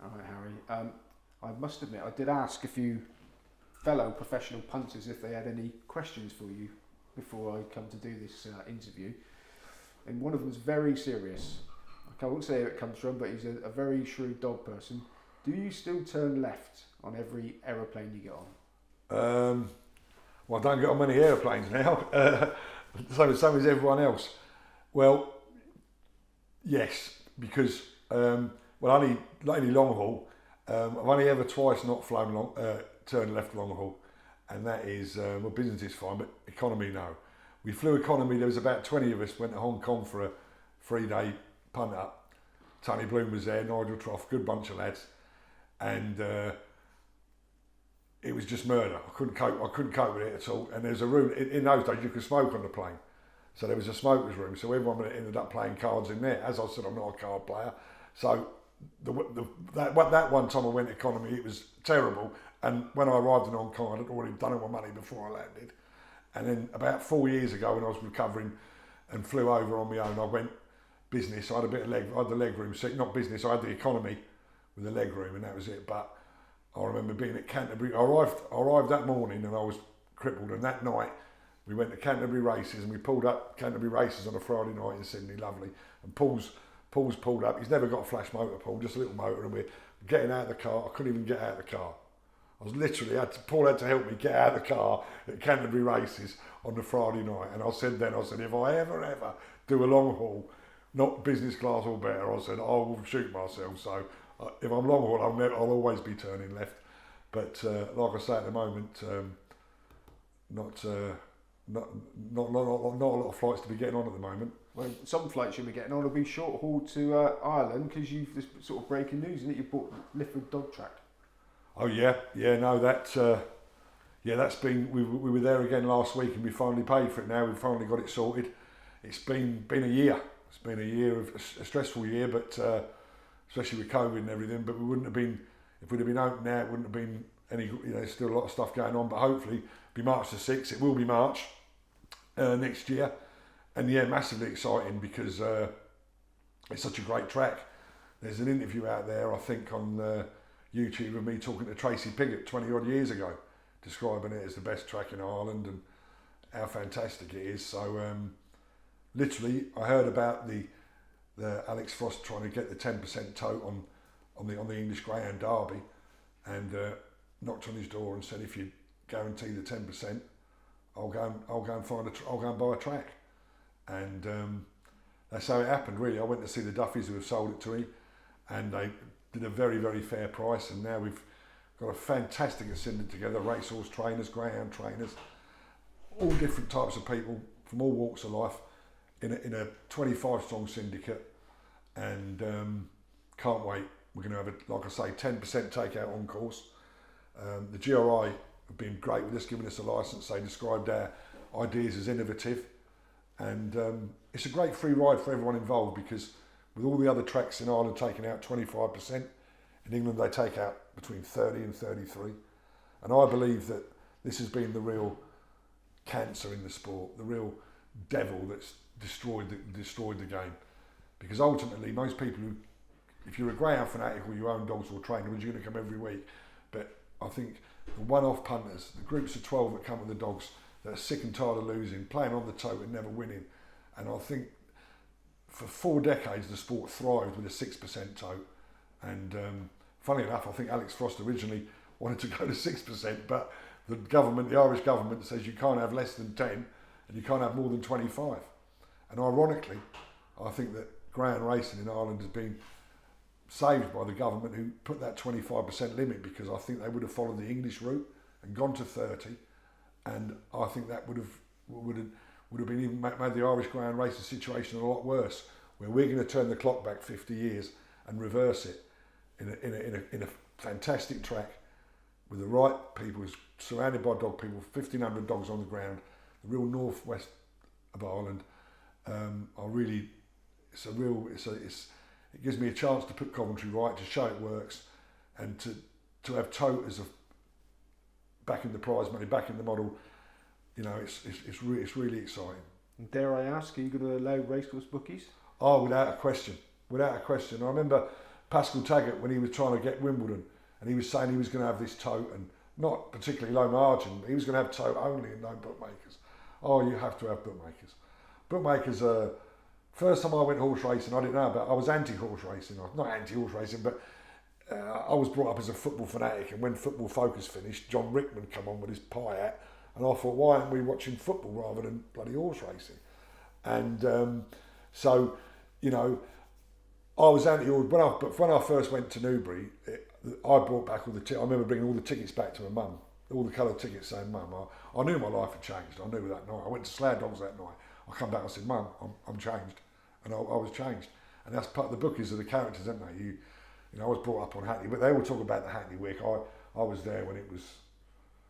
All right, Harry. I must admit, I did ask a few fellow professional punters if they had any questions for you before I come to do this interview, and one of them was very serious. I won't say where it comes from, but he's a very shrewd dog person. Do you still turn left on every aeroplane you get on? Well, I don't get on many airplanes now, same as everyone else. Well, yes, because only long haul. I've only ever twice not flown turned left long haul, and that is business is fine, but economy no. We flew economy. There was about 20 of us went to Hong Kong for a 3-day punt up. Tony Bloom was there, Nigel Trough, good bunch of lads, and it was just murder. I couldn't cope with it at all. And there's a room in those days you could smoke on the plane, so there was a smokers room. So everyone ended up playing cards in there. As I said, I'm not a card player, so that one time I went economy, it was terrible. And when I arrived in Hong Kong, I'd already done all my money before I landed. And then about 4 years ago, when I was recovering and flew over on my own, I went business. I had the leg room seat, not business. I had the economy with the leg room, and that was it. But I remember being at Canterbury. I arrived that morning, and I was crippled. And that night, we went to Canterbury races, and we pulled up Canterbury races on a Friday night in Sydney, lovely. And Paul's pulled up. He's never got a flash motor, Paul, just a little motor, and we're getting out of the car. I couldn't even get out of the car. I was literally, Paul had to help me get out of the car at Canterbury races on the Friday night. And I said, if I ever do a long haul, not business class or better, I said, I will shoot myself. So if I'm long haul, I'll always be turning left. But like I say, at the moment, not a lot of flights to be getting on at the moment. Well, some flights you'll be getting on will be short haul to Ireland, because you've this sort of breaking news, isn't it? You bought Lifford dog track. Oh no, that's been. We were there again last week, and we finally paid for it. Now we've finally got it sorted. It's been a year. It's been a year of a stressful year, but especially with COVID and everything. But we wouldn't have been, if we'd have been open now, it wouldn't have been any. There's still a lot of stuff going on, but hopefully it'll be March the 6th. It will be March next year, and massively exciting because it's such a great track. There's an interview out there, I think, on YouTube of me talking to Tracy Piggott 20 odd years ago, describing it as the best track in Ireland and how fantastic it is. So literally, I heard about the Alex Frost trying to get the 10% tote on the English Greyhound Derby, and knocked on his door and said, if you guarantee the 10%, I'll go and buy a track. And that's how it happened, really. I went to see the Duffys who have sold it to me, and they did a very, very fair price, and now we've got a fantastic syndicate together, racehorse trainers, greyhound trainers, all different types of people from all walks of life in a 25 strong syndicate, and can't wait. We're going to have, like I say, 10% takeout on course. The GRI have been great with us, giving us a licence. They described our ideas as innovative, and it's a great free ride for everyone involved, because with all the other tracks in Ireland taking out 25%, in England they take out between 30 and 33. And I believe that this has been the real cancer in the sport, the real devil that's destroyed the game. Because ultimately, most people who, if you're a greyhound fanatic or you own dogs or train them, you're going to come every week. But I think the one-off punters, the groups of 12 that come with the dogs that are sick and tired of losing, playing on the tote and never winning. And I think for 4 decades, the sport thrived with a 6% tote. And funny enough, I think Alex Frost originally wanted to go to 6%, but the Irish government says you can't have less than 10 and you can't have more than 25. And ironically, I think that greyhound racing in Ireland has been saved by the government, who put that 25% limit, because I think they would have followed the English route and gone to 30, and I think that would have been even made the Irish greyhound racing situation a lot worse, where we're going to turn the clock back 50 years and reverse it in a fantastic track with the right people, surrounded by dog people, 1,500 dogs on the ground, the real northwest of Ireland. It gives me a chance to put Coventry right, to show it works, and to have tote as back in the prize money, back in the model. It's really exciting. And dare I ask, are you going to allow racehorse bookies? Oh, without a question. I remember Pascal Taggart when he was trying to get Wimbledon, and he was saying he was going to have this tote and not particularly low margin, but he was going to have tote only and no bookmakers. Oh, you have to have bookmakers. Bookmakers first time I went horse racing, I didn't know about. I was anti-horse racing, not anti-horse racing, but I was brought up as a football fanatic. And when Football Focus finished, John Rickman came on with his pie hat, and I thought, why aren't we watching football rather than bloody horse racing? And so, you know, I was anti-horse. But when I first went to Newbury, I brought back all the tickets. I remember bringing all the tickets back to my mum, all the coloured tickets, saying, "Mum, I knew my life had changed. I knew that night. I went to Slough Dogs that night. I come back, I said, Mum, I'm changed." And I was changed. And that's part of the bookies are the characters, aren't they? You know, I was brought up on Hackney, but they all talk about the Hackney Wick. I was there when it was,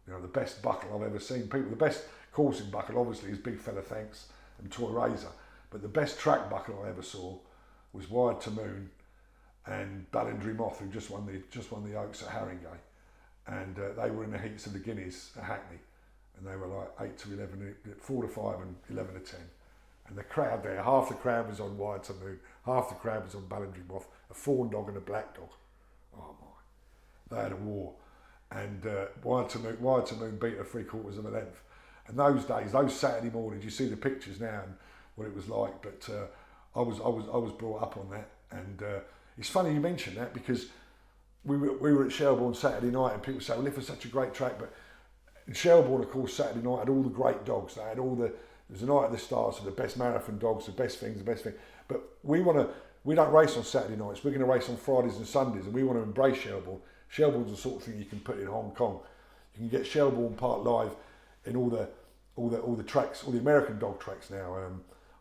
you know, the best buckle I've ever seen. The best coursing buckle, obviously, is Big Fella Thanks and Toy Razor. But the best track buckle I ever saw was Wired to Moon and Ballandry Moth, who just won the Oaks at Haringey. And they were in the heats of the Guineas at Hackney. And they were like 8 to 11, 4 to 5 and 11 to 10. And the crowd there, half the crowd was on Wired to Moon, half the crowd was on Ballandry Moth, a fawn dog and a black dog. Oh my, they had a war. And Wired to Moon beat her 3/4 of a length. And those days, those Saturday mornings, you see the pictures now and what it was like. But I was brought up on that. And it's funny you mention that because we were at Shelbourne Saturday night and people say, well, Lifford's such a great track. But in Shelbourne, of course, Saturday night had all the great dogs. They had all there's a night at the stars of the best marathon dogs, the best things. But we don't race on Saturday nights. We're going to race on Fridays and Sundays, and we want to embrace Shelbourne. Shelbourne's the sort of thing you can put in Hong Kong. You can get Shelbourne Park live in all the tracks, all the American dog tracks now.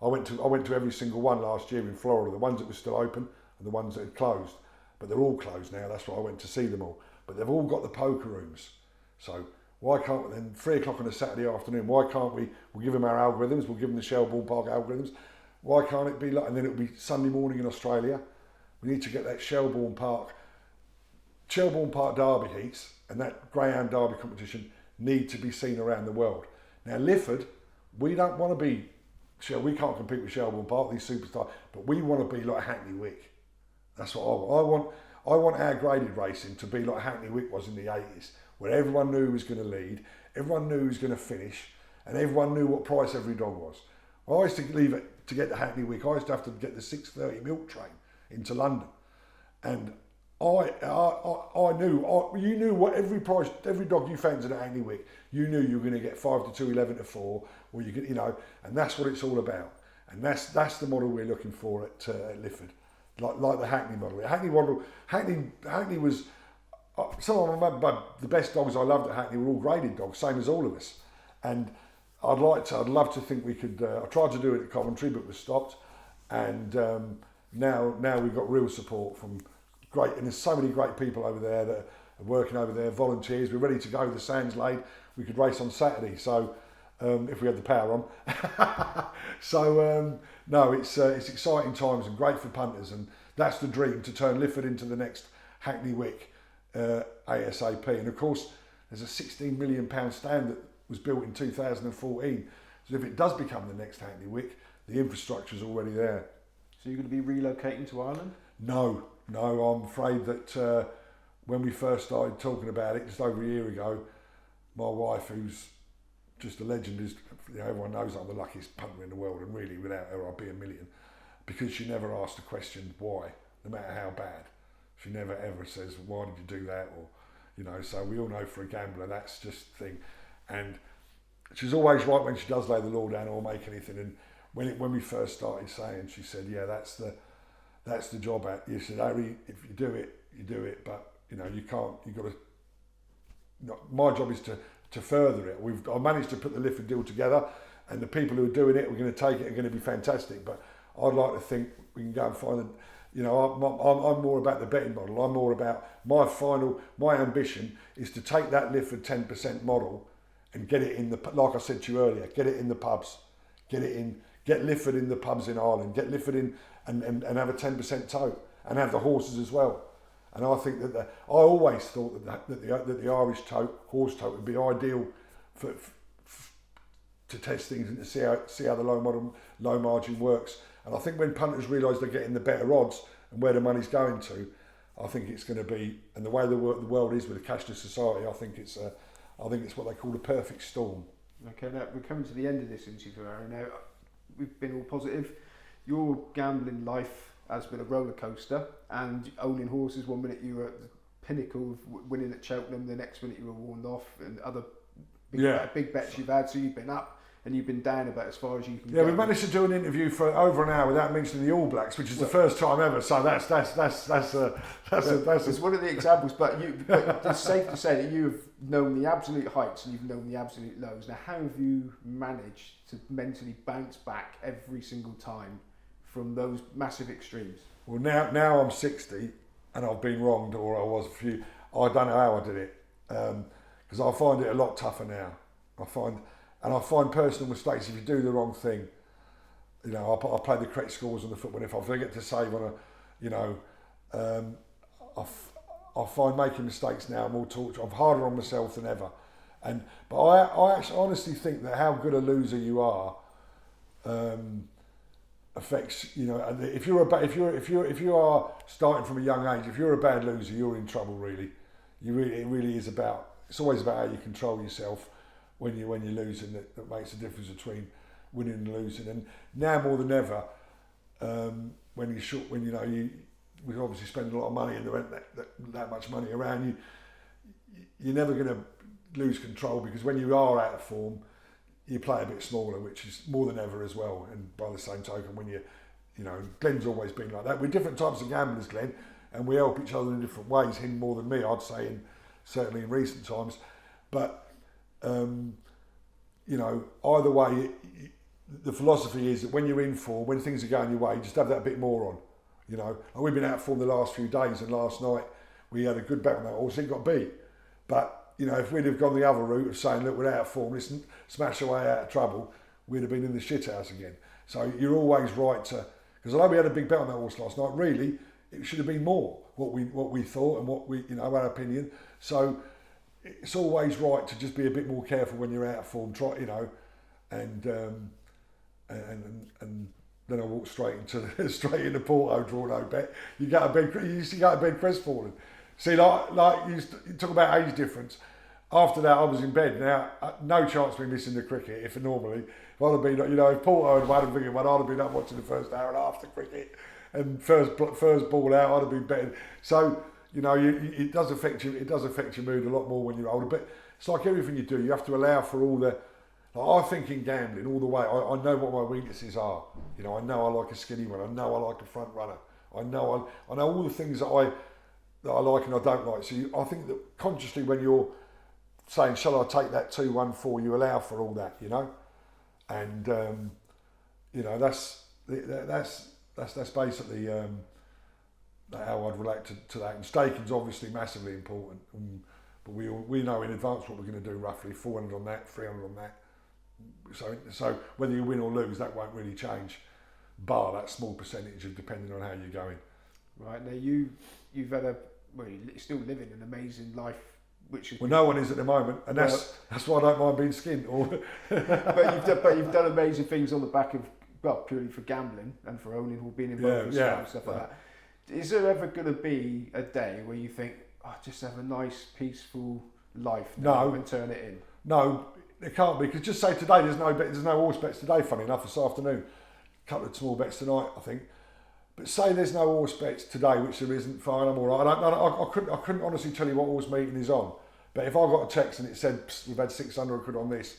I went to every single one last year in Florida, the ones that were still open and the ones that had closed. But they're all closed now. That's why I went to see them all. But they've all got the poker rooms. So why can't we then 3 o'clock on a Saturday afternoon? Why can't we'll give them our algorithms? We'll give them the Shelbourne Park algorithms. Why can't it be like? And then it'll be Sunday morning in Australia. We need to get that Shelbourne Park Derby heats and that Greyhound Derby competition need to be seen around the world. Now Lifford, we don't want to be. We can't compete with Shelbourne Park, these superstars, but we want to be like Hackney Wick. That's what I want. I want our graded racing to be like Hackney Wick was in the 80s, where everyone knew who was going to lead, everyone knew who was going to finish, and everyone knew what price every dog was. I used to leave it to get to Hackney Wick. I used to have to get the 6:30 milk train into London, and I knew. You knew what every dog you fancied at Hackney Wick, you knew you were going to get 5 to 2, 11 to 4, or you could, you know, and that's what it's all about. And that's the model we're looking for at Lifford, like the Hackney model. Hackney was. Some of the best dogs I loved at Hackney were all graded dogs, same as all of us. And I'd love to think we could. I tried to do it at Coventry, but was stopped. And now we've got real support from great, and there's so many great people over there that are working over there, volunteers. We're ready to go. The sand's laid. We could race on Saturday, so if we had the power on. So no, it's exciting times and great for punters, and that's the dream, to turn Lifford into the next Hackney Wick. ASAP, and of course there's a £16 million stand that was built in 2014, so if it does become the next Hackney Wick, the infrastructure is already there. So you're going to be relocating to Ireland? No, I'm afraid that when we first started talking about it just over a year ago, my wife, who's just a legend, is, you know, everyone knows I'm the luckiest punter in the world, and really without her I'd be a million, because she never asked the question why, no matter how bad. She never ever says, why did you do that? Or, you know, so we all know for a gambler, that's just the thing. And she's always right when she does lay the law down or make anything. And when we first started saying, she said, yeah, that's the job. You said, Harry, if you do it, but, you know, you've got to, my job is to further it. I managed to put the Lifford deal together, and the people who are doing it, we're going to take it, are going to be fantastic. But I'd like to think we can go and find you know, I'm more about the betting model. I'm more about my ambition is to take that Lifford 10% model and get it in like I said to you earlier, get it in the pubs, get Lifford in the pubs in Ireland, get Lifford in and have a 10% tote and have the horses as well. And I think that I always thought that the Irish horse tote would be ideal to test things and to see how the low margin works. And I think when punters realise they're getting the better odds and where the money's going to, I think it's going to be, and the way the world is with a cashless society, I think it's what they call the perfect storm. Okay, now we're coming to the end of this interview, Aaron. Now, we've been all positive. Your gambling life has been a roller coaster, and owning horses, one minute you were at the pinnacle of winning at Cheltenham, the next minute you were warned off, and other big bets you've had. So you've been up and you've been down about as far as you can go. Yeah, we managed to do an interview for over an hour without mentioning the All Blacks, which is the first time ever. So that's it's one of the examples. But it's safe to say that you have known the absolute heights and you've known the absolute lows. Now, how have you managed to mentally bounce back every single time from those massive extremes? Well, now I'm 60 and I've been wronged, or I was a few. I don't know how I did it, because I find it a lot tougher now. I find personal mistakes. If you do the wrong thing, you know, I play the correct scores on the football. If I forget to save on I find making mistakes now more torture. I'm harder on myself than ever, but I actually honestly think that how good a loser you are affects, you know. And if you are starting from a young age, if you're a bad loser, you're in trouble. Really, it really is about. It's always about how you control yourself when you're losing. That makes a difference between winning and losing. And now more than ever, we obviously spend a lot of money and there ain't that much money around. You're never going to lose control, because when you are out of form, you play a bit smaller, which is more than ever as well. And by the same token, when Glenn's always been like that. We're different types of gamblers, Glenn, and we help each other in different ways. Him more than me, I'd say, certainly in recent times. But either way, the philosophy is that when you're in form, when things are going your way, just have that bit more on. You know, and we've been out of form the last few days, and last night we had a good bet on that horse. It got beat, but you know, if we'd have gone the other route of saying, look, we're out of form, let's smash our way out of trouble, we'd have been in the shit house again. So you're always right to, because although we had a big bet on that horse last night, really it should have been more what we thought and what we, our opinion. So it's always right to just be a bit more careful when you're out of form. Try, and then I walked straight into Porto, draw no bet. You used to go to bed crestfallen. See, like you talk about age difference. After that, I was in bed. Now, no chance of me missing the cricket. If I'd have been, if Porto had won a big one, I'd have been up watching the first hour and a half of cricket, and first ball out, I'd have been betting. So, it does affect you. It does affect your mood a lot more when you're older. But it's like everything you do. You have to allow for all the. Like I think in gambling all the way. I know what my weaknesses are. I know I like a skinny one. I know I like a front runner. I know all the things that I like and I don't like. So I think that consciously when you're saying, shall I take that 2-1-4, you allow for all that, and that's basically how I'd relate to that. And staking's obviously massively important, but we know in advance what we're going to do roughly, 400 on that, 300 on that. So whether you win or lose, that won't really change, bar that small percentage of depending on how you're going. Right, now you've had you're still living an amazing life, which is... Well, no one is at the moment, and that's why I don't mind being skinned. but you've done amazing things on the back of, purely for gambling and for owning or being involved with stuff like that. Is there ever going to be a day where you think, just have a nice, peaceful life now and turn it in? No, it can't be, because just say today there's no horse bets today, funny enough, this afternoon. A couple of small bets tonight, I think. But say there's no horse bets today, which there isn't, fine, I'm all right. I couldn't honestly tell you what horse meeting is on. But if I got a text and it said, we've had 600 quid on this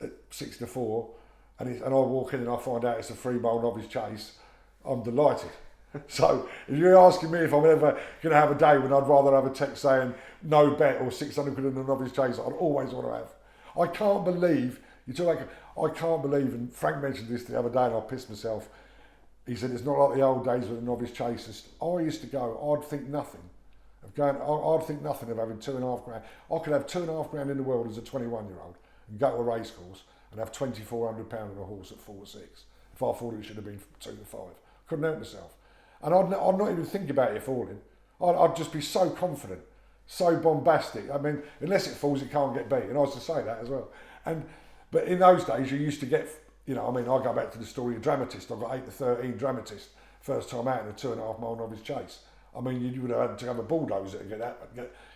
at 6 to 4, and I walk in and I find out it's a 3-mile novice chase, I'm delighted. So if you're asking me if I'm ever going to have a day when I'd rather have a text saying no bet or 600 quid in a novice chase, I'd always want to have. I can't believe, and Frank mentioned this the other day and I pissed myself. He said, it's not like the old days with the novice chasers. I used to go, I'd think nothing of having £2.5 grand. I could have £2.5 in the world as a 21-year-old and go to a race course and have £2,400 on a horse at 4 to 6. If I thought it should have been 2 to 5. Couldn't help myself. And I'd not even think about it falling. I'd just be so confident, so bombastic. I mean, unless it falls, it can't get beat. And I used to say that as well. But in those days, you used to get, I go back to the story of Dramatist. I got 8 to 13 Dramatist, first time out in a 2.5 mile novice chase. I mean, you would have had to have a bulldozer to get that.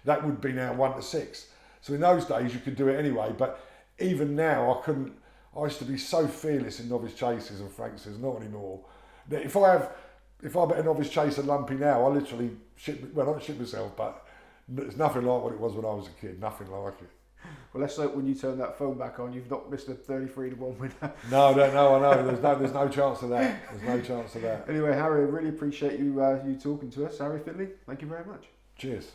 That would be now 1 to 6. So in those days you could do it anyway. But even now I couldn't. I used to be so fearless in novice chases, and Frank says not anymore. If I bet a novice chaser lumpy now, I literally not shit myself, but it's nothing like what it was when I was a kid. Nothing like it. Well, let's hope when you turn that phone back on, you've not missed a 33 to 1 winner. No, I know. There's no chance of that. There's no chance of that. Anyway, Harry, I really appreciate you talking to us. Harry Findlay, thank you very much. Cheers.